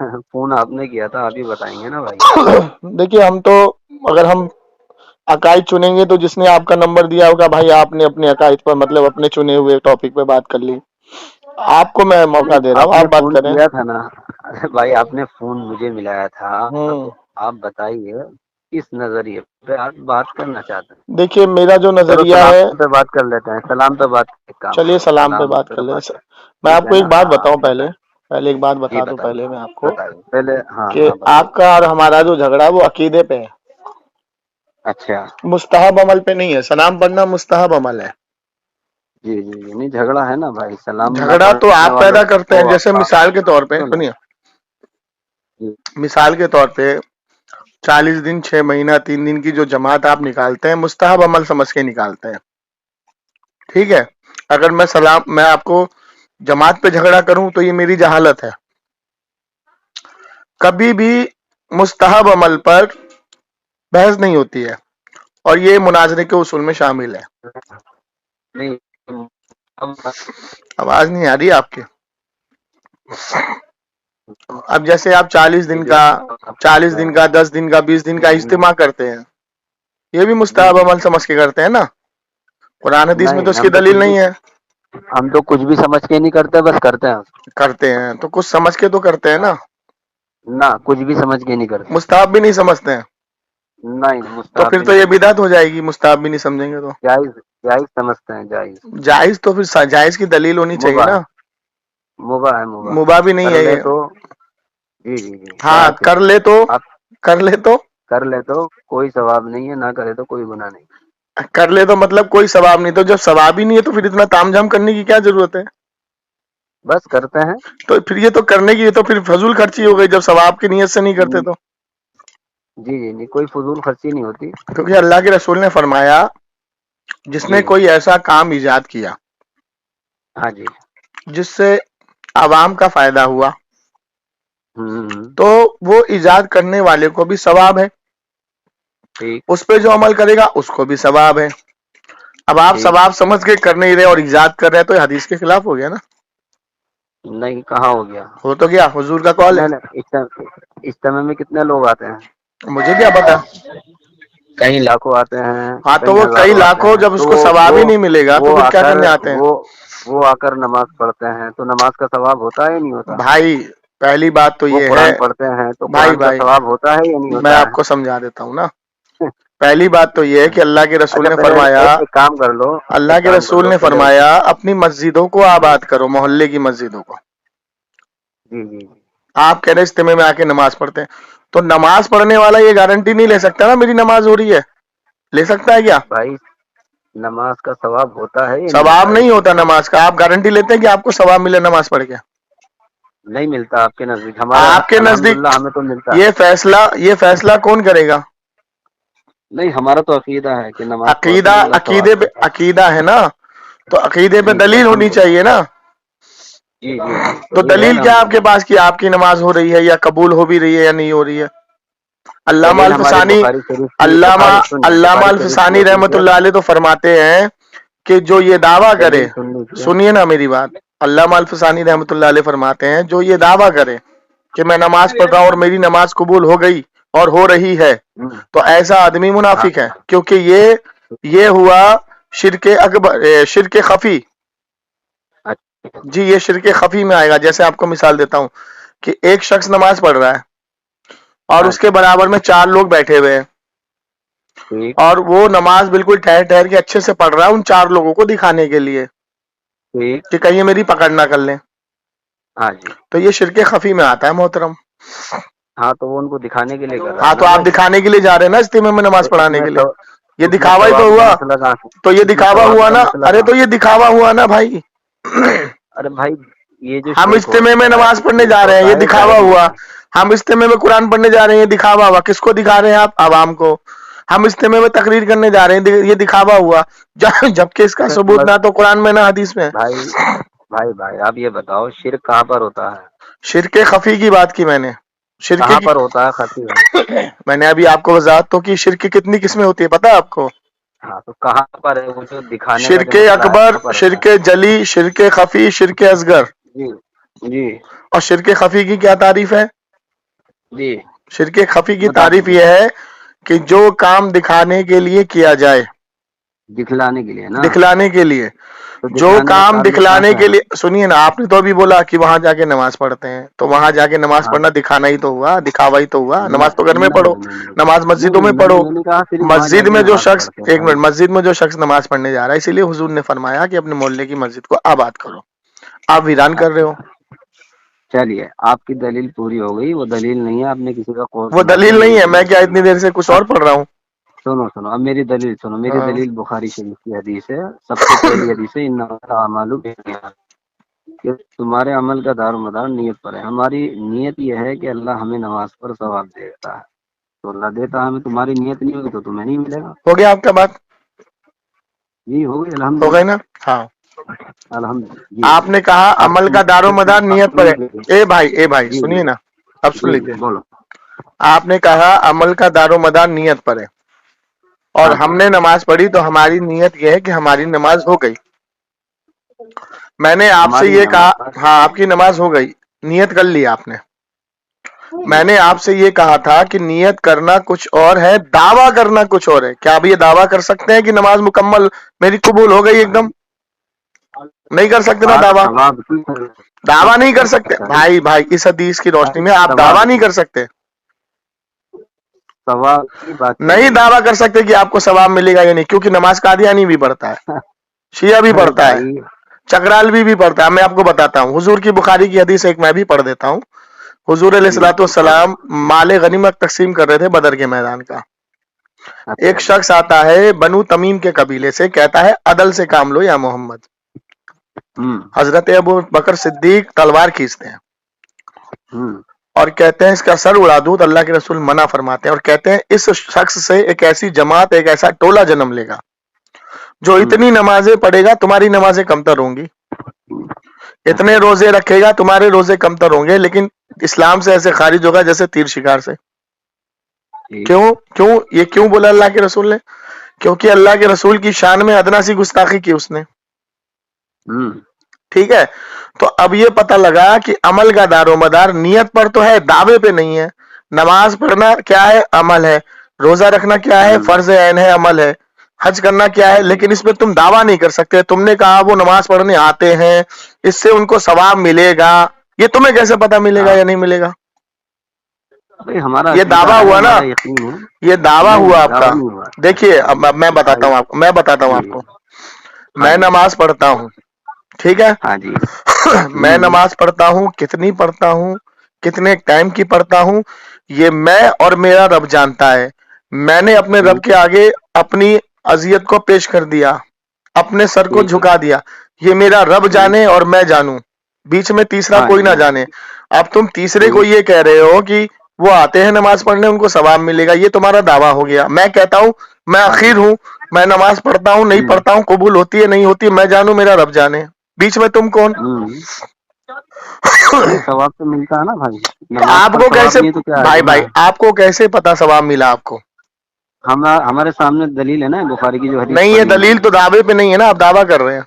Phone آپ نے کیا تھا، آپ ہی بتائیں گے نا بھائی. دیکھیے ہم تو اگر ہم عقائد چنیں گے تو جس نے آپ کا نمبر دیا ہوگا بھائی آپ نے اپنے عقائد پر مطلب اپنے چنے ہوئے ٹاپک پہ بات کر لی. آپ کو میں موقع نہیں دے رہا آپ ہوں، نے آپ بات فون کریں. کیا تھا نا. ارے بھائی آپ نے فون مجھے ملایا تھا، ہوں تو آپ بتائیے کس نظریے پہ آپ بات کرنا چاہتے ہیں. دیکھیے میرا جو چلو نظریہ سلام ہے، پہ بات کر لیتے ہیں، سلام پہ بات ایک کام چلیے کرو، سلام پہ سلام بات پہ کر لیں. بات. میں آپ ٹھیک کو ہے ایک نا. بات ہاں بتاؤں، پہلے بتائیں. ایک بات جی بتا دوں بتائیے پہلے میں آپ کو بتائیے پہلے. ہاں کہ ہاں بتائیے. آپ کا اور ہمارا جو جھگڑا ہے وہ عقیدے پہ ہے، اچھا. مستحب عمل پہ نہیں ہے. سلام پڑھنا مستحب عمل ہے. جی جی جی نہیں جھگڑا ہے نا بھائی، سلام نہ جھگڑا تو پڑھنے آپ والوں پیدا کرتے ہیں، کو جیسے مثال کے طور پہ سنو. سنیے، جی مثال کے طور پہ 40 دن 6 مہینہ 3 دن کی جو جماعت آپ نکالتے ہیں مستحب عمل سمجھ کے نکالتے ہیں. ٹھیک ہے. اگر میں آپ کو جماعت پہ جھگڑا کروں تو یہ میری جہالت ہے. کبھی بھی مستحب عمل پر بحث نہیں ہوتی ہے، اور یہ مناظرے کے اصول میں شامل ہے. نہیں آواز نہیں آ رہی آپ کی. اب جیسے آپ 40 دن کا 10 دن کا 20 دن کا اجتماع کرتے ہیں، یہ بھی جی مستحب جی عمل سمجھ کے کرتے ہیں نا. قرآن حدیث میں تو نہیں، اس کی دلیل نہیں ہے. ہم تو کچھ بھی سمجھ کے نہیں کرتے، بس کرتے ہیں. کرتے ہیں تو کچھ سمجھ کے تو کرتے ہیں نا. نہ کچھ بھی سمجھ کے نہیں کرتے. مستحب بھی نہیں سمجھتے ہیں نہیں تو مستحب پھر بھی تو نہیں یہ سمجھتے. بدعت ہو جائے گی. مستحب بھی نہیں سمجھیں گے تو جائز جائز سمجھتے ہیں، جائز. جائز. تو پھر جائز کی دلیل ہونی چاہیے مباح نا. مباح ہے، مباح. مباح بھی نہیں کر ہے لے یہ. تو. جی جی جی ہاں کیا پھر کر لے تو آپ کر لے تو کر لے تو کوئی ثواب نہیں ہے، نہ کرے تو کوئی گناہ نہیں. کر لے تو مطلب کوئی ثواب نہیں. تو جب ثواب ہی نہیں ہے تو پھر اتنا تام جھام کرنے کی کیا ضرورت ہے. بس کرتے ہیں. تو پھر یہ تو کرنے کی تو پھر فضول خرچی ہو گئی جب ثواب کی نیت سے نہیں کرتے تو. جی جی جی کوئی فضول خرچی نہیں ہوتی. کیونکہ اللہ کے رسول نے فرمایا جس جی نے کوئی ایسا کام ایجاد کیا ہاں جی. جس سے عوام کا فائدہ ہوا ہوں. تو وہ ایجاد کرنے والے کو بھی ثواب ہے، ٹھیک اس پہ جو عمل کرے گا اس کو بھی ثواب ہے. اب آپ ٹھیک. ثواب سمجھ کے کر نہیں رہے اور ایجاد کر رہے ہیں تو یہ حدیث کے خلاف ہو گیا نا. نہیں کہاں ہو گیا. ہو تو گیا، حضور کا قول ہے. کتنے اجتماع میں کتنے لوگ آتے ہیں. مجھے کیا پتا. کئی لاکھوں آتے ہیں، ہاں تو کئی وہ ہزاروں آتے لاکھوں ہیں، جب تو اس کو ثواب وہ ہی نہیں ملے گا تو وہ پھر آ کیا کر کرنے آتے ہیں. وہ آ کر نماز پڑھتے ہیں تو نماز کا ثواب ہوتا ہے یا نہیں ہوتا. بھائی پہلی بات تو وہ یہ ہے، قرآن پڑھتے ہیں تو بھائی قرآن کا بھائی ثواب ہوتا ہے یا نہیں میں ہوتا آپ کو سمجھا دیتا ہوں نا. پہلی بات تو یہ ہے کہ اللہ کے رسول اچھا نے پہلے فرمایا، ایک کام کر لو. اللہ ایک کے کام کر رسول لو نے پہلے. فرمایا اپنی مسجدوں کو جی آباد کرو، محلے کی مسجدوں کو. جی جی جی آپ کہہ رہے اجتماع میں آ کے نماز پڑھتے ہیں تو نماز پڑھنے والا یہ گارنٹی نہیں لے سکتا نا میری نماز ہو رہی ہے. لے سکتا ہے کیا؟ بھائی نماز کا ثواب ہوتا ہے یا نہیں ثواب ہوتا یہ نہیں ہوتا پوچھ رہا ہوں. نماز کا. آپ گارنٹی لیتے ہیں کہ آپ کو ثواب ملے نماز پڑھ کے؟ نہیں ملتا آپ کے نزدیک، ہمارا آپ کے الحمدللہ نزدیک ہمیں تو ملتا ہے. یہ فیصلہ کون کرے گا؟ نہیں ہمارا تو عقیدہ ہے کہ نماز پڑھتے عقیدہ ہیں اللہ ثواب عقیدے پہ دیتا عقیدہ ہے نا، تو عقیدے پہ ہے. جی دلیل ہونی الحمدللہ. چاہیے نا. جی جی جی تو ہے دلیل کیا آپ کے الحمدللہ. پاس کہ آپ کی نماز ہو رہی ہے یا قبول ہو بھی رہی ہے یا نہیں ہو رہی ہے؟ علامہ دلیل ہماری الفسانی بخاری شریف کی، علامہ علامہ بخاری شریف کی الفسانی حدیث رحمت ہے. اللہ علیہ تو فرماتے ہیں کہ جو یہ دعویٰ کرے، دلیل سن لیجیے. سنیے نا میری بات، علامہ الفسانی رحمت اللہ علیہ فرماتے ہیں جو یہ دعویٰ کرے کہ میں نماز پڑھ رہا ہوں اور میری نماز قبول ہو گئی اور ہو رہی ہے ہوں. تو ایسا آدمی ہاں منافق ہے، کیونکہ یہ ہوا شرک اکبر، شرک خفی. اچھا. جی یہ شرک خفی میں آئے گا. جیسے آپ کو مثال دیتا ہوں کہ ایک شخص نماز پڑھ رہا ہے اور ہاں اس کے برابر میں 4 لوگ بیٹھے ہوئے ہیں ٹھیک اور وہ نماز بالکل ٹھہر ٹھہر کے اچھے سے پڑھ رہا ہے ان 4 لوگوں کو دکھانے کے لیے ٹھیک. کہ کہیں میری پکڑ نہ کر لیں. ہاں جی. تو یہ شرک خفی میں آتا ہے محترم. ہاں تو وہ ان کو دکھانے کے لیے کر رہا ہاں ہے نا تو آپ بھائی. دکھانے کے لیے جا رہے ہیں نا اجتماع میں تو نماز اس پڑھانے میں کے لیے. یہ اس میں دکھاوا ہی تو ثواب کا ہوا. مسئلہ کہاں سے؟ تو یہ اس میں دکھاوا ثواب ہوا کا نا. مسئلہ ارے کہاں تو سے؟ یہ دکھاوا ہوا نا بھائی. ارے بھائی یہ جو ہم شرک اجتماع میں ہوتا ہے نماز اس پڑھنے میں جا کیا رہے ہیں، ہوتا یہ ہے دکھاوا ظاہری ہوا. ہوتا ہے. ہم اجتماع میں قرآن پڑھنے جا رہے ہیں، یہ دکھاوا ہوا. کس کو دکھا رہے ہیں آپ؟ عوام کو. ہم اجتماع میں تقریر کرنے جا رہے ہیں، یہ دکھاوا ہوا. جبکہ اس کا ثبوت نہ تو قرآن میں نہ حدیث میں. بھائی بھائی آپ یہ بتاؤ شرک کہاں پر ہوتا ہے؟ شرک خفی کی بات کی میں نے. شرک کہاں کی پر ہوتا ہے خفی میں؟ میں نے ابھی آپ کو وضاحت تو کی شرک کی کتنی قسمیں ہوتی ہے پتہ ہے آپ کو؟ ہاں تو کہاں پر ہے وہ جو دکھانے کا جو شرک مسئلہ ہے اکبر، کہاں پر ہوتا شرک جلی، شرک خفی، شرک اصغر. ہے؟ جی جی اور شرک خفی کی کیا تعریف ہے؟ جی شرک خفی کی بتا تعریف دیجیے، یہ ہے کہ جو کام دکھانے کے لیے کیا جائے، دکھلانے کے لیے نا، دکھلانے کے لیے، تو جو دکھلانے کا کام تعلق کہاں دکھلانے سے کے ہے؟ لیے، سنیے نا، آپ نے تو ابھی بولا کہ وہاں جا کے نماز پڑھتے ہیں، تو وہاں جا کے نماز ہاں پڑھنا دکھانا ہی تو ہوا، دکھاوا ہی تو ہوا، نماز تو گھر میں پڑھو، نہیں نماز مسجدوں میں پڑھو۔ میں نے کہا صرف وہاں جا مسجد کے میں جو نماز شخص، پڑھتے ہیں ایک بھائی۔ منٹ، مسجد میں جو شخص نماز پڑھنے جا رہا ہے، اسی لیے حضور نے فرمایا کہ اپنے محلے کی مسجد کو آباد کرو، آپ ویران کر رہے ہو۔ اچھا چلیے، آپ کی دلیل پوری ہو گئی، وہ دلیل نہیں ہے، آپ نے کسی کا قول وہ سنا دیا، دلیل نہیں میری ہے، میں دلیل کیا سنیے۔ اتنی دیر سے کچھ اب اور پڑھ رہا ہوں؟ سنو اب میری دلیل سنو، میری ہاں، دلیل بخاری شریف کی حدیث ہے، سب سے پہلی حدیث ہے، انما الاعمال بالنیات، کہ تمہارے عمل کا دار و مدار نیت پر ہے۔ ہماری نیت یہ ہے کہ اللہ ہمیں نماز پر ثواب دیتا ہے، تو اللہ دیتا ہے ہمیں، تمہاری نیت نہیں ہوگی تو تمہیں نہیں ملے گا۔ ہو گیا آپ کا بات؟ جی ہو گئی، ہو گئی الحمدللہ، نا؟ ہاں، الحمدللہ جی۔ آپ نے کہا اب عمل کا دار و مدار اب نیت پر سنیے، ہے۔ اے بھائی جی جی سنیے نا، اب سن جی لیجیے۔ جی بولو۔ آپ نے کہا عمل کا دار و مدار نیت پر ہے، اور ہاں جی، ہم نے نماز پڑھی تو ہماری نیت یہ ہے کہ ہماری نماز ہو گئی۔ میں نے آپ سے ہماری یہ کہا، نماز ہاں آپ کی نماز ہو گئی، نیت کر لی آپ نے۔ میں نے آپ سے یہ کہا تھا کہ نیت کرنا کچھ اور ہے، دعویٰ کرنا کچھ اور ہے۔ کیا آپ یہ دعویٰ کر سکتے ہیں کہ نماز مکمل میری قبول ہو گئی ایک دم؟ نہیں کر سکتے نا بات دعویٰ، ثواب کی دعویٰ نہیں کر سکتے بھائی، اس حدیث کی روشنی میں آپ ثواب دعویٰ نہیں کی کر سکتے، ثواب کی بات چل نہیں رہی ہے۔ دعویٰ کر سکتے کہ آپ کو ثواب ملے گا یا نہیں، کیونکہ نماز قادیانی بھی پڑھتا ہے، شیعہ بھی ارے پڑھتا ہے، بھائی، چکرالوی بھی پڑھتا ہے۔ میں آپ کو بتاتا ہوں، حضور کی بخاری کی حدیث ایک میں بھی پڑھ دیتا ہوں۔ حضور علیہ جی الصلوۃ والسلام مال غنیمت تقسیم کر رہے تھے بدر کے میدان کا۔ ایک اچھا جی، شخص آتا ہے بنو تمیم کے قبیلے سے، کہتا ہے عدل سے کام لو یا محمد۔ ہوں حضرت ابو بکر صدیق تلوار کھینچتے ہیں ہوں اور کہتے ہیں اس کا سر اڑا دوں، تو اللہ کے رسول منع فرماتے ہیں اور کہتے ہیں اس شخص سے ایک ایسی جماعت، ایک ایسا ٹولہ جنم لے گا جو ہوں اتنی نمازیں پڑھے گا تمہاری نمازیں کمتر ہوں گی، اتنے اچھا روزے رکھے گا تمہارے روزے کمتر ہوں گے، لیکن اسلام سے ایسے خارج ہوگا جیسے تیر شکار سے۔ ٹھیک، کیوں یہ کیوں بولا اللہ کے رسول نے؟ کیونکہ اللہ کے رسول کی شان میں ادنا سی گستاخی کی اس نے، ہوں ٹھیک ہے؟ تو اب یہ پتہ لگا کہ عمل کا دار و مدار نیت پر تو ہے، دعوے پہ نہیں ہے۔ نماز پڑھنا کیا ہے؟ عمل ہے۔ روزہ رکھنا کیا ہے؟ ہوں فرض عین ہے، عمل ہے۔ حج کرنا کیا ہے؟ جی لیکن اس میں تم دعویٰ نہیں کر سکتے۔ تم نے کہا وہ نماز پڑھنے آتے ہیں، اس سے ان کو ثواب ملے گا، یہ تمہیں کیسے پتا ملے گا ہاں یا نہیں ملے گا؟ بھائی، ہمارا یہ عقیدہ دعویٰ ہے، ہوا نا، ہمارا یقین ہے۔ یہ دعویٰ نہیں ہوا نہیں، آپ کا۔ دعویٰ نہیں ہوا۔ دیکھیے اب میں بتاتا بھائی ہوں آپ کو، جی، آپ کو ہاں میں جی، نماز پڑھتا ہوں، ٹھیک ہے؟ ہاں جی، میں ہوں نماز پڑھتا ہوں، کتنی پڑھتا ہوں، کتنے ٹائم کی پڑھتا ہوں، یہ میں اور میرا رب جانتا ہے۔ میں نے اپنے رب ٹھیک کے آگے اپنی اذیت کو پیش کر دیا، اپنے سر کو ٹھیک ہے، جھکا دیا، یہ میرا رب ٹھیک، جانے اور میں جانوں، بیچ میں تیسرا ہاں کوئی جی، نہ جانے۔ اب تم تیسرے کو ٹھیک، یہ کہہ رہے ہو کہ وہ آتے ہیں نماز پڑھنے ان کو ثواب ملے گا، یہ تمہارا دعویٰ ہو گیا۔ میں کہتا ہوں میں ہاں جی، اخیر ہوں، میں نماز پڑھتا ہوں نہیں ہوں پڑھتا ہوں، قبول ہوتی ہے نہیں ہوتی، میں جانوں میرا رب جانے، بیچ میں تم کون؟ ہوں نہیں، ثواب تو ملتا ہے نا بھائی، نماز آپ پر کو ثواب کیسے، نہیں تو کیا ہے بھائی گناہ ہے؟ آپ کو کیسے پتا ثواب ملا آپ کو؟ ہمارے سامنے دلیل ہے نا، بخاری کی جو حدیث نہیں، یہ پڑھی ہے میں دلیل نے۔ تو دعوے پہ نہیں ہے نا، آپ دعویٰ کر رہے ہیں۔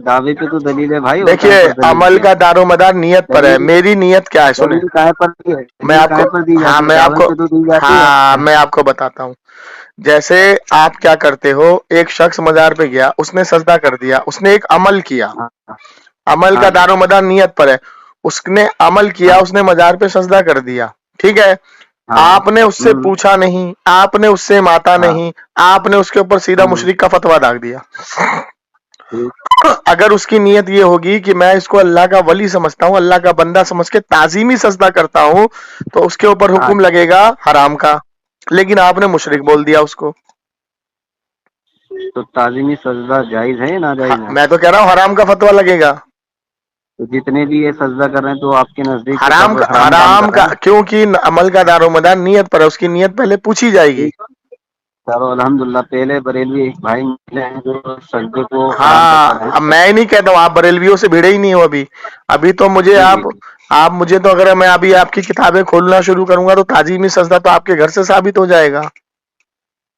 دعوے پہ تو دلیل ہے بھائی، اور دیکھیے کہیں پر دلیل عمل کیا کا ہے؟ دار و مدار نیت پر ہے، دلیل میری نیت کیا ہے سنیں، دلیل کہے پر دی ہے، میں دلیل آپ کو، کہے پر دی ہاں جاتی ہے؟ میں آپ دعوے کو، پہ تو دی جاتی ہاں ہے۔ میں آپ کو بتاتا ہوں۔ جیسے آپ کیا کرتے ہو، ایک شخص مزار پہ گیا، اس نے سجدہ کر دیا، اس نے ایک عمل کیا، ہاں عمل ہاں کا جی، دار و مدار نیت پر ہے، اس نے عمل کیا، ہاں اس نے مزار پہ سجدہ کر دیا، ٹھیک ہے؟ ہاں، آپ نے اس سے پوچھا نہیں، آپ نے اس سے ماتا ہاں، نہیں، آپ نے اس کے اوپر سیدھا ہوں مشرک کا فتویٰ داغ دیا۔ ٹھیک، اگر اس کی نیت یہ ہوگی کہ میں اس کو اللہ کا ولی سمجھتا ہوں، اللہ کا بندہ سمجھ کے تعظیمی سجدہ کرتا ہوں، تو اس کے اوپر ہاں حکم جی، لگے گا حرام کا، لیکن آپ نے مشرک بول دیا اس کو۔ تو تعظیمی سجدہ جائز ہے یا ناجائز ہے؟ میں تو کہہ رہا ہوں حرام کا فتویٰ لگے گا، تو جتنے بھی یہ سجدہ کر رہے ہیں تو آپ کے نزدیک تو حرام سب کا، حرام کام کر رہے ہیں۔ کیونکہ عمل کا دار و مدار نیت پر ہے، اس کی نیت پہلے پوچھی جائے گی۔ چلو الحمدللہ، پہلے بریلوی بھائی ملے ہیں جو سجدے کو حرام ہاں بتا رہے اب ہیں۔ میں نہیں کہتا ہوں، آپ بریلویوں سے بھیڑے ہی نہیں ہو ابھی تو مجھے جی جی آپ مجھے تو، اگر میں ابھی آپ کی کتابیں کھولنا شروع کروں گا تو تعظیمی سجدہ تو آپ کے گھر سے ثابت ہو جائے گا۔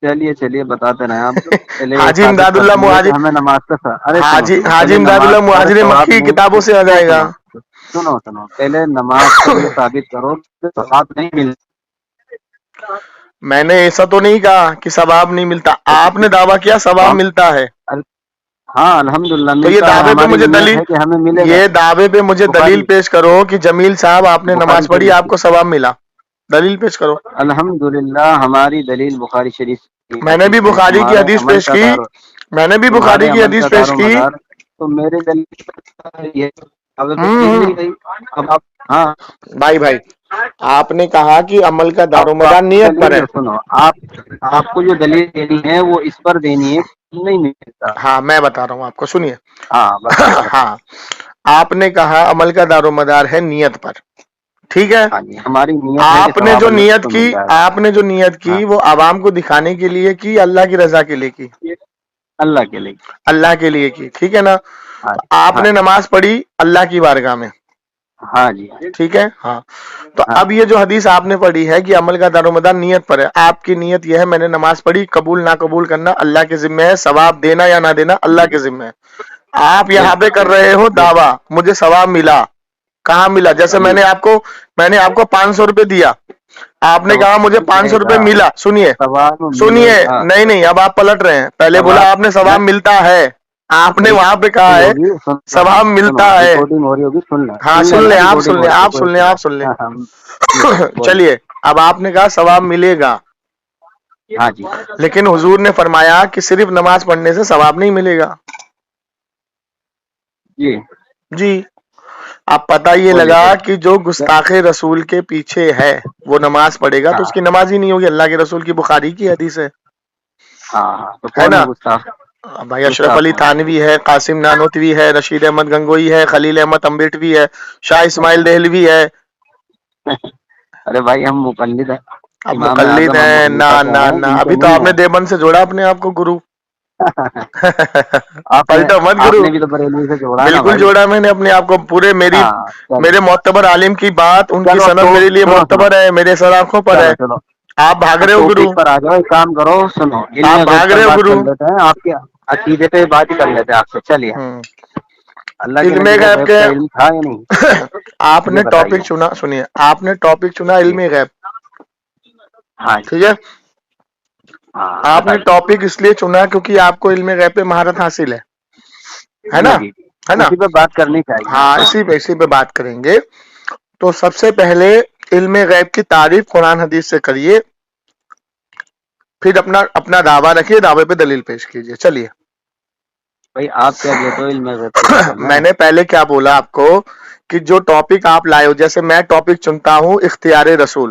چلیے بتاتے رہے آپ، پہلے یہ حاجی ثابت امداد کر اللہ دیجیے کہ مہاجر، ہمیں نماز کا ارے سنو سنو، حاجی پہلے امداد نماز اللہ پر مہاجر ثواب مکی کی کتابوں سے آ سنو جائے گا۔ سنو سنو سنو، پہلے نماز سے یہ ثابت کرو کہ ثواب نہیں ملتا۔ میں نے ایسا تو نہیں کہا کہ ثواب نہیں ملتا، آپ نے دعویٰ کیا ثواب ملتا ہے، ہاں الحمدللہ تو یہ ملتا ہے، دعوے پہ ہماری مجھے نیت دلیل، ہے کہ ہمیں ملے گا۔ یہ دعوے پہ مجھے دلیل بخاری پیش کرو کہ جمیل صاحب آپ نے بخاری نماز پڑھی شریف آپ کو ثواب ملا، دلیل پیش کرو۔ الحمدللہ ہماری دلیل بخاری شریف کی میں نے بھی حدیث ہے، بخاری کی تمہارے حدیث عمل پیش کا کی، دار میں نے بھی تمہارے بخاری کی عمل کا حدیث دار پیش و کی۔ مدار تو میرے دلیل یہ اب تو مل ہوں نہیں رہی۔ اب آپ ہاں بھائی آپ نے کہا کہ عمل کا دار و اب مدار آپ کو نیت پر دلیل ہے۔ ہے، سنو آپ کو جو دلیل دینی ہے وہ اس پر دینی ہے کہ نہیں ملتا۔ ہاں میں بتا رہا ہوں آپ کو، سنیے۔ ہاں بتائیں بتائیں۔ ہاں آپ نے کہا عمل کا دار و مدار ہے نیت پر، ٹھیک ہے۔ ہاں جی، ہماری نیت ہے کہ آپ نے ثواب جو اللہ نیت کو کی، مل جائے گا۔ آپ نے جو نیت ہاں کی وہ عوام کو دکھانے کے لیے کی، اللہ کی رضا کے لیے کی؟ اللہ کے لیے۔ اللہ کے لیے کی، ٹھیک ہے نا۔ ہاں تو آپ ہاں نے نماز پڑھی اللہ کی بارگاہ میں، ہاں جی ٹھیک ہے۔ ہاں تو ہاں اب یہ جو حدیث آپ نے پڑھی ہے کہ عمل کا دار و مدار نیت پر ہے، آپ کی نیت یہ ہے میں نے نماز پڑھی، قبول نہ قبول کرنا اللہ کے ذمہ ہے، ثواب دینا یا نہ دینا اللہ کے ذمہ ہے۔ آپ یہاں پہ بالکل کر رہے ہو بالکل دعویٰ مجھے ثواب ملا، کہاں ملا؟ جیسے میں جی نے آپ کو 500 روپے دیا، آپ نے کہا مجھے ثواب 500 ملے روپے گا، ملا، سنیے ثواب ملے سنیے، گا، نہیں نہیں اب آپ پلٹ رہے ہیں، پہلے بولا ثواب آپ نے ثواب میں ملتا ہے، آپ نے وہاں پہ کہا ریکارڈنگ ہے ہوگی، ثواب سنو ملتا ہے۔ ریکارڈنگ ہو رہی ہوگی، ہاں سن سن لینا، لیں، آپ ریکارڈنگ سن ہو لیں، رہی ہے آپ کوئی سن لیں، ایسی آپ بات سن لیں۔ ہاں ہم جی بولیں۔ چلیے اب آپ نے کہا ثواب ملے گا، ہاں جی لیکن حضور نے فرمایا کہ صرف نماز پڑھنے سے ثواب نہیں ملے گا۔ جی جی اب پتہ یہ بولیے لگا بولیے۔ کہ جو گستاخ رسول کے پیچھے ہے وہ نماز پڑھے گا تو ہاں اس کی نماز ہی نہیں ہوگی، اللہ کے رسول کی بخاری کی حدیث ہاں ہاں تو ہے کون نا۔ ہے گستاخ؟ بھائی اشرف گستاخ علی کون تھانوی ہے، قاسم نانوتوی ہے، رشید احمد گنگوئی ہے، خلیل احمد امبیٹوی ہے، شاہ اسماعیل دہلوی ہے۔ ہے؟ ارے بھائی ہم مقلد ہیں، اب امام مقلد اعظم ابو ہیں؟ نہ حنیفہ کے نہ ہیں، نہ، ان کے ابھی تو نہیں آپ نے دیوبند سے جوڑا اپنے آپ کو گرو۔ ہیں۔ پلٹو مت آپ گرو، نے بھی تو بریلوی سے جوڑا ہے نا بالکل بھائی۔ جوڑا میں نے اپنے آپ کو، پورے ہاں چلو میرے معتبر عالم کی بات، ان کی چلو سند تو میرے لیے سنو سنو، معتبر ہے، میرے سر آنکھوں پر ہے۔ چلو چلو آپ بھاگ اب رہے ہو گرو، ٹاپک پر آ جاؤ، ایک کام کرو، سنو علم آپ غیب بھاگ پر رہے ہو بات گرو۔ کر لیتے ہیں، آپ کے عقیدے پہ بات ہی کر لیتے ہیں آپ سے، چلیے۔ ہوں اللہ کے علم نبی کو غیب غیب کے کا علم تھا یا نہیں؟ آپ یہ نے ٹاپک بتائیے۔ چنا، سنیے آپ نے ٹاپک چنا جی علم غیب، ہاں جی ٹھیک ہے۔ ہاں آپ نے بتائیے۔ ٹاپک اس لیے چنا کیونکہ آپ کو علم غیب پہ مہارت حاصل ہے جی نا، جی جی، ہے نا۔ اسی پہ بات کرنی چاہیے، ہاں ہاں اسی پہ بات کریں گے۔ تو سب سے پہلے علم غیب کی تعریف قرآن حدیث سے کریے، پھر اپنا دعویٰ رکھیے، دعوے پہ دلیل پیش کیجیے۔ چلیے بھائی آپ کیا کہتے ہو علم غیب کے بارے میں؟ میں نے پہلے کیا بولا آپ کو کہ جو ٹاپک آپ لائے ہو، جیسے میں ٹاپک چنتا ہوں اختیار رسول،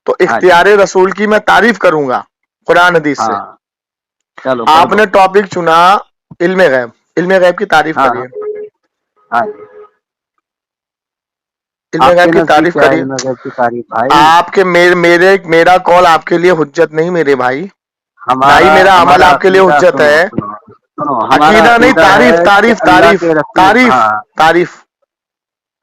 تو ہاں جی اختیار رسول کی میں تعریف کروں گا قرآن حدیث سے۔ ہاں چلو کر آپ دو۔ نے ٹاپک چنا علم غیب، علم غیب کی تعریف ہاں کریے، ہاں جی، علم آپ کے غیب کی نزدیک تعریف کیا ہے کریے۔ علم غیب کی تعریف بھائی؟ آپ کے میرا کال آپ کے لیے حجت نہیں میرے بھائی، نہ ہی ہمارا میرا عمل ہمارا آپ کے لیے عقیدہ حجت سنو ہے۔ سنو سنو، ہمارا عقیدہ نہیں، عقیدہ ہے تعریف کہ تعریف اللہ تعریف کے رسول، تعریف ہاں تعریف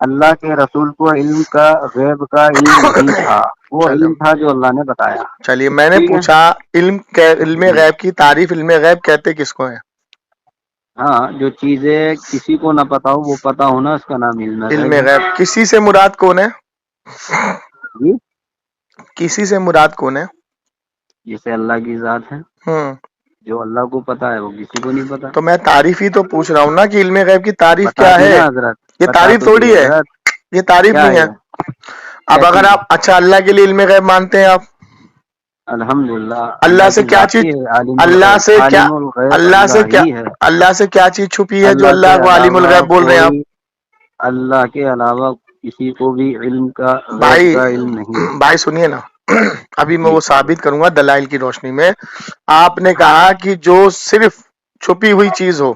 اللہ کے رسول کو علم کا غیب کا علم نہیں تھا، وہ چلو علم تھا جو اللہ نے بتایا، چلیے میں نے ٹھیک ہے۔ پوچھا علم غیب کی تعریف، علم غیب کہتے کس کو ہے؟ ہاں جو چیزیں کسی کو نہ پتا ہو وہ پتا ہونا، اس کا نام علم علم غیب ہے۔ غیب کسی سے مراد کون ہے؟ جی کسی سے مراد کون ہے؟ جسے اللہ کی ذات ہے، ہوں جو اللہ کو پتا ہے وہ کسی کو نہیں پتا۔ تو میں تعریف ہی تو پوچھ رہا ہوں نا کہ علم غیب کی تعریف بتا کیا دی ہے؟ نا حضرت، یہ بتا تعریف تو دی تھوڑی ہے، حضرت، یہ تعریف کیا نہیں ہے۔ ہے کیا اب اگر چیز ہے؟ آپ اچھا اللہ کے لیے علم غیب مانتے ہیں آپ، الحمدللہ اللہ اللہ سے کی کیا ذات چیز، ہی ہے عالم اللہ الغیب، سے کیا، عالم الغیب اللہ سے اللہ کیا، ہی ہے، اللہ سے کیا چیز چھپی ہے جو اللہ کے اللہ کو عالم علاوہ الغیب بول رہے ہیں آپ؟ کوئی، اللہ کے علاوہ کسی کو بھی علم کا غیب بھائی کا علم نہیں ہے۔ بھائی سنیے نا، ابھی میں جی وہ بولیے۔ ثابت کروں گا دلائل کی روشنی میں۔ آپ نے ہاں کہا کہ جو صرف چھپی ہوئی چیز ہو،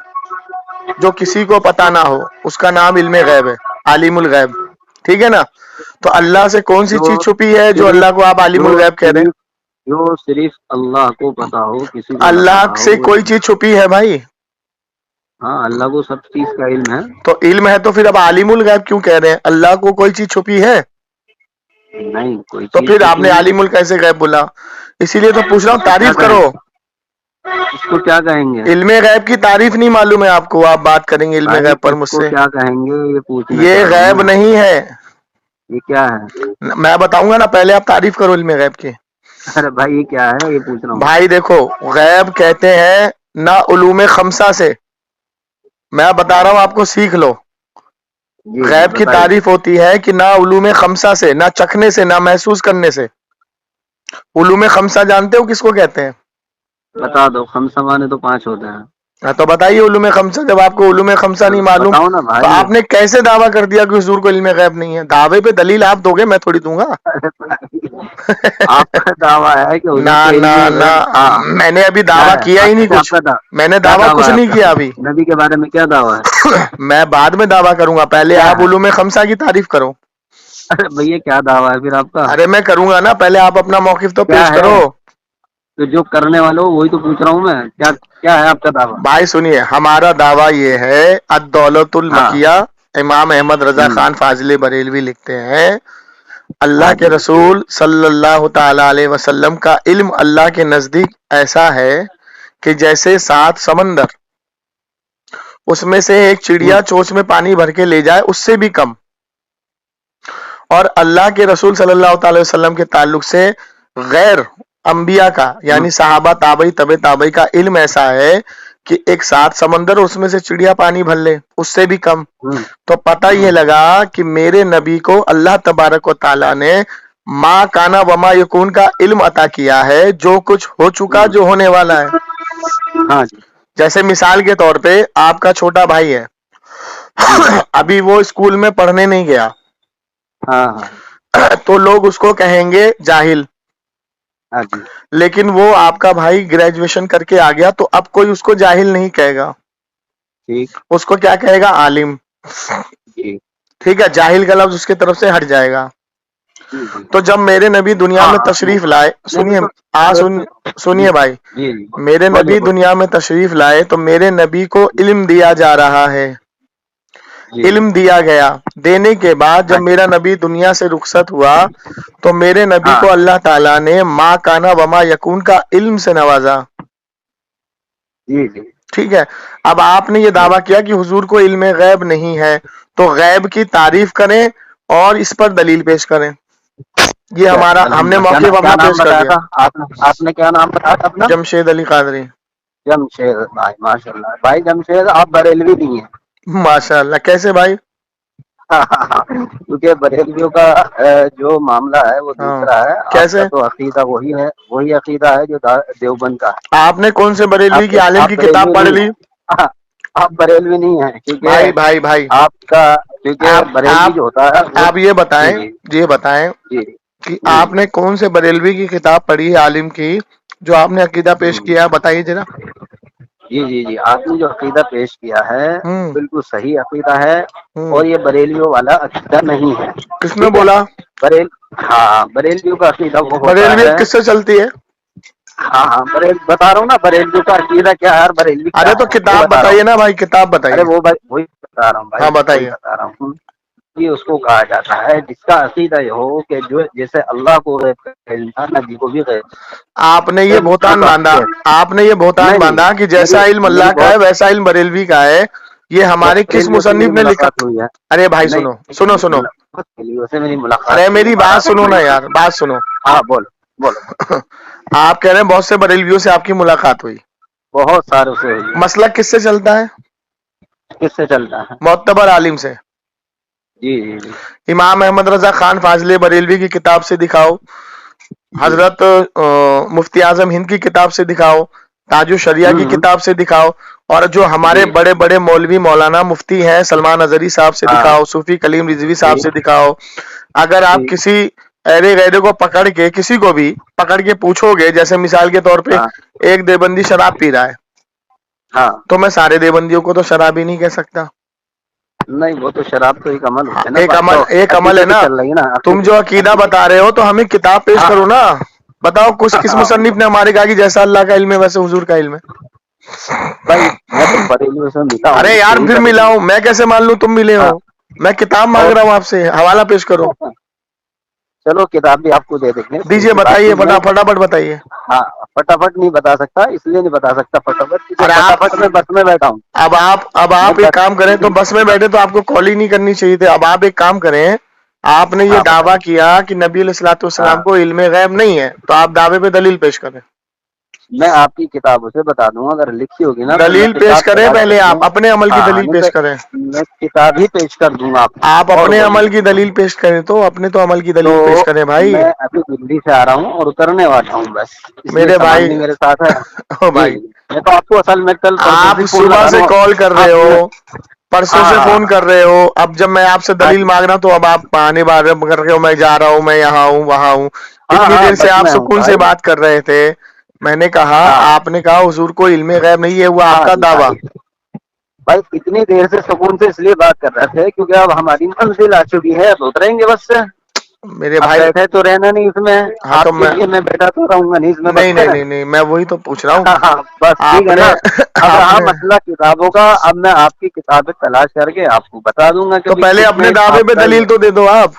جو کسی کو پتا نہ ہو، اس کا نام علم غیب ہے، عالم الغیب، ٹھیک ہے نا۔ تو اللہ سے کون سی جو چیز چھپی ہے جو صرف اللہ کو آپ عالم جو الغیب کہہ رہے ہیں؟ صرف جو صرف اللہ کو پتا ہو، کسی کو نہ اللہ پتا ہو، سے وہ کوئی علم چیز ہے۔ چھپی ہے بھائی؟ ہاں اللہ کو سب چیز کا علم ہے۔ تو علم ہے تو پھر اب عالم الغیب کیوں کہہ رہے ہیں؟ اللہ کو کوئی چیز چھپی ہے نہیں کوئی تو چیز پھر آپ چھپی نے نہیں ہے۔ عالم کیسے غیب بولا؟ اسی لیے تو پوچھ رہا ہوں، تو کیا تعریف کریں؟ کرو۔ اس کو کیا کہیں گے؟ علم غیب کی تعریف نہیں معلوم ہے آپ کو؟ آپ بات کریں گے علم بھائی غیب پر اس مجھ کو سے؟ کیا کہیں گے یہ پوچھنا یہ چاہ رہا ہوں غیب میں. نہیں ہے. یہ کیا ہے؟ میں بتاؤں گا نا، پہلے آپ تعریف کرو علم غیب کی. ارے بھائی یہ کیا ہے یہ پوچھ رہا ہوں. بھائی دیکھو، غیب کہتے ہیں نہ علوم خمسہ سے. میں بتا رہا ہوں آپ کو، سیکھ لو. جی جی غیب کی بتائیے. تعریف ہوتی ہے کہ نہ علوم خمسہ سے، نہ چکھنے سے، نہ محسوس کرنے سے. علوم خمسہ جانتے ہو کس کو کہتے ہیں؟ بتا دو. خمسہ مانے تو 5 ہوتے ہیں. ہاں تو بتائیے علوم خمسہ. جب آپ کو علوم خمسہ نہیں معلوم بتاؤ نا تو بھائی. آپ نے کیسے دعویٰ کر دیا کہ حضور کو علم غیب نہیں ہے؟ دعوے پہ دلیل آپ دو گے، میں تھوڑی دوں گا. آپ کا دعویٰ ہے کہ حضور نہ کو علم نہ نہ، غیب تھا. میں نے ابھی کیا دعویٰ ہے کیا ہی نہیں اچھا آپ کچھ. کا میں نے کیا دعویٰ دعویٰ کچھ ہے نہیں آپ کا؟ کیا ابھی. نبی کے بارے میں کیا دعویٰ ہے؟ میں بعد میں دعویٰ کروں گا، پہلے کیا آپ ہے؟ علوم خمسہ کی تعریف کرو. ارے بھیا کیا دعویٰ ہے پھر آپ کا؟ ارے میں کروں گا نا، پہلے آپ اپنا موقف تو کیا پیش ہے کرو. تو جو کرنے والے ہو وہی تو پوچھ رہا ہوں میں. کیا کیا ہے آپ کا دعویٰ؟ بھائی سنیے، ہمارا دعویٰ یہ ہے، الدولت ہاں. المکیہ. امام احمد رضا ہوں. خان فاضل بریلوی لکھتے ہیں، اللہ ہاں کے جی. رسول صلی اللہ تعالی علیہ وسلم کا علم اللہ کے نزدیک ایسا ہے کہ جیسے 7 سمندر، اس میں سے ایک ہوں. چڑیا چوچ میں پانی بھر کے لے جائے، اس سے بھی کم. اور اللہ کے رسول صلی اللہ تعالی وسلم کے تعلق سے غیر انبیاء کا، ہوں. یعنی صحابہ، تابعی، طب تابعی کا علم ایسا ہے کہ ایک 7 سمندر، اس میں سے چڑیا پانی بھر لے، اس سے بھی کم. ہوں. تو پتہ یہ ہوں. لگا کہ میرے نبی کو اللہ تبارک و تعالیٰ نے ما کانا وما یکون کا علم عطا کیا ہے، جو کچھ ہو چکا، ہوں. جو ہونے والا ہے. ہاں جی. جیسے مثال کے طور پہ آپ کا چھوٹا بھائی ہے، جی جی. ابھی وہ اسکول میں پڑھنے نہیں گیا، ہاں ہاں. تو لوگ اس کو کہیں گے جاہل. ہاں جی. لیکن وہ آپ کا بھائی گریجویشن کر کے آ گیا، تو اب کوئی اس کو جاہل نہیں کہے گا، ٹھیک. اس کو کیا کہے گا؟ عالم. جی ٹھیک ہے، جاہل کا لفظ اس کی طرف سے ہٹ جائے گا. جی جی. تو جب میرے نبی دنیا ہاں میں ہاں. تشریف لائے، نہیں سنیے، بالکل. جی سنیے بھائی، جی جی. میرے بولیے نبی بولیے. دنیا میں تشریف لائے تو میرے نبی کو علم دیا جا رہا ہے. جی جی. علم دیا گیا، دینے کے بعد جب ہاں جی. میرا نبی دنیا سے رخصت ہوا تو میرے نبی ہاں کو اللہ تعالیٰ نے ما کانا وما یکون کا علم سے نوازا. جی جی. ٹھیک ہے. اب آپ نے یہ جی. دعویٰ کیا کہ حضور کو علم غیب نہیں ہے، تو غیب کی تعریف کریں اور اس پر دلیل پیش کریں. یہ چلیے ہمارا، ہم الحمد نے للہ. کیا موقف کیا اپنا نام پیش کر بتایا دیا. تھا آپ نے کیا نام بتایا تھا اپنا؟ جمشید علی قادری. جمشید بھائی ماشاء اللہ. بھائی جمشید آپ بریلوی نہیں ہیں؟ ماشاء اللہ. کیسے بھائی؟ کیونکہ بریلویوں کا جو معاملہ ہے وہ ہاں. دوسرا ہے. آپ کا کیسے؟ تو عقیدہ وہی ہے، وہی عقیدہ ہے جو دیوبند کا ہے. آپ نے کون سے بریلوی کی عالم آپ کی کتاب بریلوی پڑھ نہیں لی؟ ہیں. آپ بریلوی نہیں ہیں بھائی کیونکہ بھائی بھائی، آپ کا، کیونکہ آپ بریلوی آپ جو ہوتا ہے وہ. آپ یہ جی بتائیں، جی یہ بتائیں جی کہ جی آپ نے کون سے بریلوی کی کتاب پڑھی ہے عالم کی، جو آپ نے عقیدہ پیش جی. کیا؟ بتائیے ذرا. جی جی جی. آپ نے جو عقیدہ پیش کیا ہے ہوں بالکل صحیح عقیدہ ہے، ہوں اور یہ بریلیوں والا عقیدہ نہیں ہے. کس نے ٹھیک ہے. بولا؟ بریل ہاں بریلیوں کا عقیدہ وہ ہوتا بریلویت ہے. کس سے چلتی ہے؟ ہاں ہاں بتا رہا ہوں نا بریلیوں کا عقیدہ کیا ہے اور بریلوی کیا ارے تو ہے وہ کتاب بتا رہا ہوں. بتائیے نا بھائی، کتاب ارے بتائیے. وہ بھائی وہی بتا رہا ہوں ہاں بھائی، وہی بتائیے. بتا رہا ہوں. یہ اس کو کہا جاتا ہے جس کا عقیدہ یہ ہو کہ جو جیسے اللہ کو غیب کا علم تھا، نبی کو بھی غیب آپ نے یہ علم بہتان ہوگا. باندھا، آپ نے یہ بہتان نہیں نہیں باندھا کہ میری جیسا علم میری اللہ کا ہے بہت ویسا علم بریلوی کا ہے. یہ ہمارے کس بریلیوں سے میری مصنف نے لکھا؟ ملاقات ہوئی ہے. ارے بھائی نہیں سنو سنو سنو، بریلیوں سے میری ملاقات ارے ہوئی ہے، میری بات ملاقات سنو ہوئی نا ہے. یار، بات سنو. ہاں بولو بولو. آپ کہہ رہے ہیں بہت سے بریلویوں سے آپ کی ملاقات ہوئی. بہت سارے سے ہوئی ہے. مسئلہ کس سے چلتا ہے؟ کس سے چلتا ہے؟ معتبر عالم سے. جی جی جی امام احمد رضا خان فاضل بریلوی کی کتاب سے دکھاؤ، جی. حضرت مفتی اعظم ہند کی کتاب سے دکھاؤ، تاج الشریعہ کی ہوں. کتاب سے دکھاؤ، اور جو ہمارے جی. بڑے بڑے مولوی مولانا مفتی ہیں سلمان اظہری صاحب سے ہاں. دکھاؤ، صوفی کلیم رضوی صاحب ٹھیک سے دکھاؤ. اگر آپ ٹھیک. کسی ایرے غیرے کو پکڑ کے، کسی کو بھی پکڑ کے پوچھو گے، جیسے مثال کے طور پہ ہاں ایک دیوبندی شراب پی رہا ہے، ہاں. تو میں سارے دیوبندیوں کو تو شرابی نہیں کہہ سکتا. نہیں وہ تو شراب تو ایک عمل ہاں، ہوتا ہے نا. ایک بات تو عمل، ایک عمل عقیدے ہے کی نا. چل رہی ہے نا. تم جو عقیدہ عقیدے. بتا رہے ہو تو ہمیں کتاب پیش ہاں کرو نا. بتاؤ کچھ کس ہاں. مصنف نے ہمارے کہا کہ جیسا اللہ کا علم ہے ویسے حضور کا علم ہے؟ بھائی میں تو بریلیوں سے ملا ارے ہوں، یار یہی پھر ملا بریلی. ہوں میں کیسے مان لوں تم ملے ہاں. ہو؟ میں کتاب مانگ اور رہا ہوں آپ سے، حوالہ پیش کرو. چلو کتاب بھی آپ کو دے دیں گے، دیجیے، ایسی بات بتائیے، نہیں ہے۔ فٹافٹ بتائیے۔ ہاں فٹافٹ نہیں بتا سکتا، اس لیے نہیں بتا سکتا فٹافٹ، کیونکہ ارے آپ فٹافٹ میں بس میں بیٹھا ہوں میں اب ایک بس۔ کام کریں، تو بس میں بیٹھے تو آپ کو کال ہی نہیں کرنی چاہیے تھی۔ اب آپ ایک کام کریں، آپ نے یہ ہاں دعویٰ بتائیے۔ کیا کہ نبی علیہ الصلوۃ ہاں والسلام کو علم غیب نہیں ہے، تو آپ دعوے پہ دلیل پیش کریں۔ میں آپ کی کتابوں سے بتا دوں گا، اگر لکھی ہوگی نا تو میں دلیل پیش کتاب کریں تلاش کر پہلے، لوں۔ آپ اپنے عمل کی ہاں ہاں دلیل نہیں پیش کریں۔ میں کتاب ہی پیش کر دوں گا آپ کو، آپ اور اپنے عمل بولیے۔ کی دلیل پیش کریں، تو اپنے تو عمل کی تو دلیل پیش کریں بھائی۔ میں ابھی دلی سے آ رہا ہوں اور اترنے والا ہوں بس، اس لیے میرے سامان بھائی، بھی میرے ساتھ ہے۔ او جی بھائی، میں تو آپ کو اصل میں کل پرسوں آپ سے فون صبح لگا سے رہا کال ہوں کر رہے آپ نے۔ ہو، پرسوں ہاں سے ہاں فون کر رہے ہو، اب جب میں آپ سے ہاں دلیل جی۔ مانگ رہا ہوں تو اب آپ بہانے بازی کر رہے ہو، میں جا رہا ہوں، میں یہاں ہوں، وہاں ہوں۔ ہاں اتنی ہاں دیر سے بس آپ میں ہوں سکون سے بھائی۔ بات کر رہے تھے، میں نے کہا، ہاں آپ نے کہا حضور کو علم غیب نہیں ہے، ہوا آپ ہاں کا جی دعویٰ۔ بھائی۔ بھائی اتنی دیر سے سکون سے اس لیے بات کر رہے تھے کیونکہ اب ہماری منزل آ چکی ہے، اب اتریں گے بس سے۔ میرے اب بھائی، بیٹھے تو رہنا نہیں اس میں، ہاں تو آپ کے لیے میں بیٹھا تو رہوں گا نہیں اس میں بس نہیں میں۔ نہیں نہیں نہیں، میں وہی تو پوچھ رہا ہوں۔ ہاں ہاں بس ٹھیک آپ ہے نے نا۔ اب آپ رہا نے مسئلہ کتابوں کا، اب میں آپ کی کتابیں تلاش کر کے آپ کو بتا دوں گا کہ تو بھی پہلے کس اپنے میں دعوے آپ پہ کا دلیل یہ۔ تو دے دو آپ۔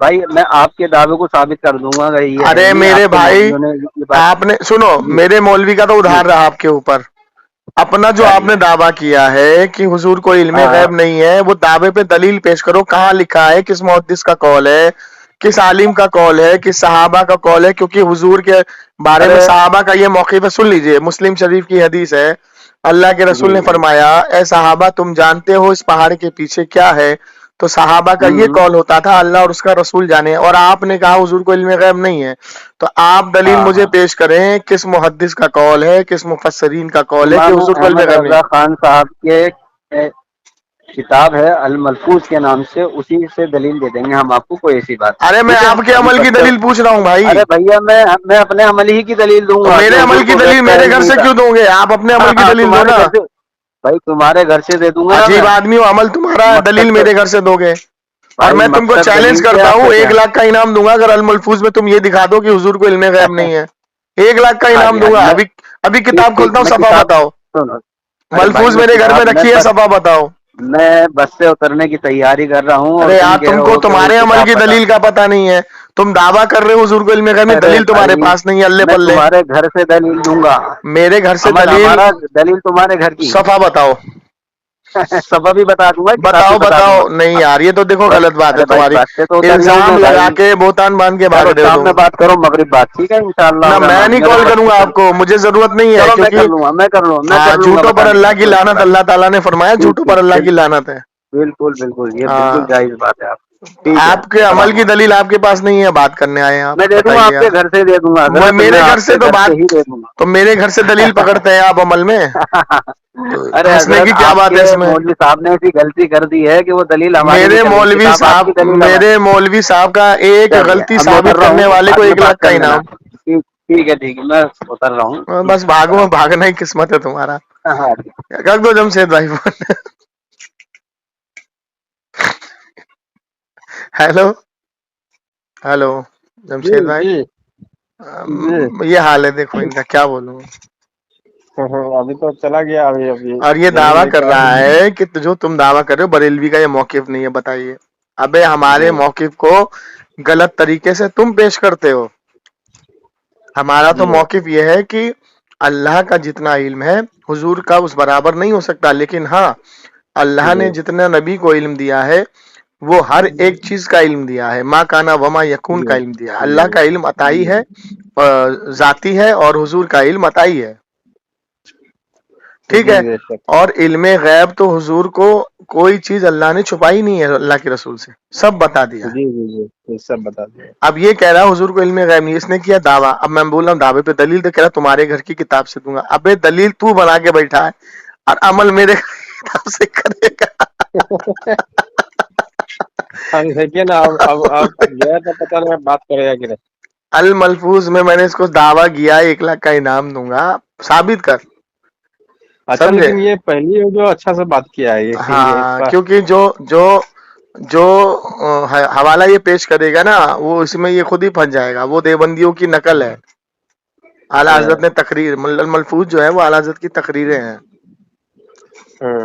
بھائی میں آپ کے دعوے کو ثابت کر دوں گا، اگر یہ ہے ارے نہیں میرے آپ کے بھائی، مولویوں نے یہ بات۔ آپ نے سنو، جی میرے مولوی کا تو جی ادھار رہا آپ کے اوپر۔ اپنا جو آپ چلیے۔ نے دعویٰ کیا ہے کہ حضور کو علم ہاں غیب نہیں ہے، وہ دعوے پہ دلیل پیش کرو، کہاں لکھا ہے، کس محدث کا قول ہے، کس عالم کا قول ہے، کس صحابہ کا قول ہے، کیونکہ حضور کے بارے میں ارے صحابہ کا یہ موقف ہے۔ سن لیجئے، مسلم شریف کی حدیث ہے، اللہ کے رسول جی نے جی۔ فرمایا، اے صحابہ تم جانتے ہو اس پہاڑ کے پیچھے کیا ہے؟ تو صحابہ کا یہ ہوں قول ہوتا تھا، اللہ اور اس کا رسول جانے، اور آپ نے کہا حضور کو علم غیب نہیں ہے۔ تو آپ دلیل ہاں مجھے ہاں پیش کریں، کس محدث کا قول ہے، کس مفسرین کا قول ہے کہ امام حضور کو علم احمد غیب نہیں رضا خان صاحب کے کتاب ہے الملفوظ کے نام سے، اسی سے دلیل دے دیں گے ہم آپ کو، کوئی ایسی بات ہے؟ نہیں، ارے میں ٹھیک ہے۔ آپ کے ابھی عمل کی بچے۔ دلیل پوچھ رہا ہوں بھائی۔ ارے بھیا میں اپنے عمل ہی کی دلیل دوں تو گا کہ میرے حضور عمل کی کو دلیل غیب کا میرے علم گھر نہیں سے تھا۔ کیوں دو گے؟ آپ اپنے ہاں عمل کی ہاں دلیل دو تمہارے نا۔ گھر سے، بھائی تمہارے گھر سے دے دوں گا نا عجیب میں، آدمی ہو، عمل تمہارا ہے، دلیل مقصد۔ میرے گھر سے دو گے؟ اور بھائی میں تم کو مقصد چیلنج دلیل سے کرتا آپ ہوں، کا کیا 1 لاکھ کا انعام دوں گا اگر الملفوظ میں تم یہ دکھا دو کہ حضور کو علم غیب نہیں ہے۔ 1 لاکھ کا ہاں انعام جی ہاں دوں جی گا۔ میں، ابھی ابھی ٹھیک کتاب ٹھیک کھولتا ہوں، میں صفحہ کتاب بتاؤ۔ سنو۔ ارے بھائی ملفوظ میں میرے گھر کتاب میں رکھی ہے، صفحہ بتاؤ۔ میں بس سے اترنے کی تیاری کر رہا ہوں اور ارے تم یار، کہہ تم رہے کو ہو کہ وہ تمہارے عمل کتاب کی بتا۔ دلیل کا پتہ نہیں ہے، تم دعویٰ کر رہے ہو حضور کو علم غیب نہیں، ارے دلیل تمہارے بھائی پاس نہیں ہے، اللہ میں پلے۔ تمہارے گھر سے دلیل دوں گا، میرے گھر سے عمل دلیل، ہمارا، دلیل تمہارے گھر کی۔ صفحہ بتاؤ۔ سبب بھی بتا دوں گا، کتاب بھی بتاؤ بتا دوں بتاؤ، گا۔ نہیں یار، یہ تو دیکھو بس غلط بات ہے ارے بھائی تمہاری۔ بات سے تو اتر جاؤں الزام میں لگا بھائی۔ کے، بہتان باندھ کے بھاگ چلو رہے ہو شام تم۔ میں بات کرو، مغرب بات، ٹھیک ہے انشاءاللہ نہ میں الرحمن، نہیں میرے کال کروں بچے گا چل۔ آپ کو، مجھے ضرورت نہیں ہے، چلو میں کر کیونکہ لوں گا، میں کر لوں گا، میں ہاں، کر لوں گا، جھوٹوں پر بتا اللہ دیجیے، کی کوئی ایسی لعنت، بات اللہ نہیں۔ تعالیٰ نے فرمایا ٹھیک جھوٹوں پر ٹھیک اللہ کی بالکل لعنت ہے۔ بالکل بالکل، یہ بالکل ہاں، جائز بات ہے آپ۔ ٹھیک ہے آپ کے عمل السلام کی علیکم۔ دلیل آپ کے پاس نہیں ہے، بات کرنے آئے ہیں آپ، میں دے دوں گا بتائیے آپ کے یار۔ گھر سے، دے دوں گا حضرت، میں میرے گھر آپ سے کے تو گھر بات، سے ہی دے دوں تو میرے گھر سے دلیل گا۔ پکڑتے ہیں آپ عمل میں؟ تو ارے ہنسنے حضرت کی کیا آپ بات کے ہے اس میں؟ مولوی صاحب نے ایسی غلطی کر دی ہے کہ وہ دلیل ہماری نہیں میرے چل رہی، مولوی کتاب آپ صاحب، کی دلیل ہماری۔ میرے مولوی صاحب کا ایک چلیے غلطی اب میں اتر ثابت رہا کرنے ہوں، والے کو بعد میں 1 لاکھ بات کا کر لینا۔ انعام۔ ٹھیک ٹھیک ہے ٹھیک ہے، میں اتر رہا ہوں، ٹھیک بس ہے بھاگو، السلام بھاگنا ہی قسمت ہے تمہارا۔ علیکم۔ ہاں رکھ دو جمشید بھائی فون۔ ہیلو ہیلو، جی جمشید بھائی، جی جی۔ یہ حال ہے، دیکھو ان کا کیا بولوں۔ ابھی تو چلا گیا، ابھی ابھی اور یہ یہیں دعویٰ لے کر کے رہا آئے۔ ہے کہ جو تم دعویٰ کر رہے ہو بریلوی کا یہ موقف نہیں ہے، بتائیے۔ ابے ہمارے جی موقف کو غلط طریقے سے تم پیش کرتے ہو۔ ہمارا تو جی موقف یہ ہے کہ اللہ کا جتنا علم ہے حضور کا اس برابر نہیں ہو سکتا، لیکن ہاں، اللہ جی نے جتنا نبی کو علم دیا ہے وہ ہر ایک چیز کا علم دیا ہے، ماں کانا وما یکون کا جی علم دیا ہے۔ اللہ جی کا علم عطائی ہے، ذاتی ہے، اور حضور کا علم عطائی ہے، ٹھیک جی ہے۔ بے شک۔ اور علم غیب تو حضور کو کوئی چیز اللہ نے چھپائی نہیں ہے، اللہ کے رسول سے سب بتا دیا ہے۔ جی جی جی، یہ سب بتا دیا۔ اب یہ کہہ رہا حضور کو علم غیب نہیں، اس نے کیا دعویٰ، اب میں بول رہا ہوں دعوے پہ دلیل دے، کہہ رہا تمہارے گھر کی کتاب سے دوں گا۔ ابے دلیل تو بنا کے بیٹھا ہے اور عمل میرے کتاب سے کرے گا۔ اب دیکھیے نا، اب گیا تو پتہ نہیں بات کرے گا کہ نہیں۔ الملفوظ میں نے اس کو دعویٰ کیا 1 لاکھ کا انعام دوں گا، ثابت کر، اچھا سمجھے؟ لیکن یہ پہلی جو اچھا سے بات کیا ہے، یہ اس ہاں، کا۔ کیونکہ جو حوالہ یہ پیش کرے گا نا، وہ اس میں یہ خود ہی پھنس جائے گا، وہ دیوبندیوں کی نقل ہے۔ اعلیٰ حضرت نے تقریر، ملفوظ جو ہے وہ اعلیٰ حضرت کی تقریریں ہیں۔ ہاں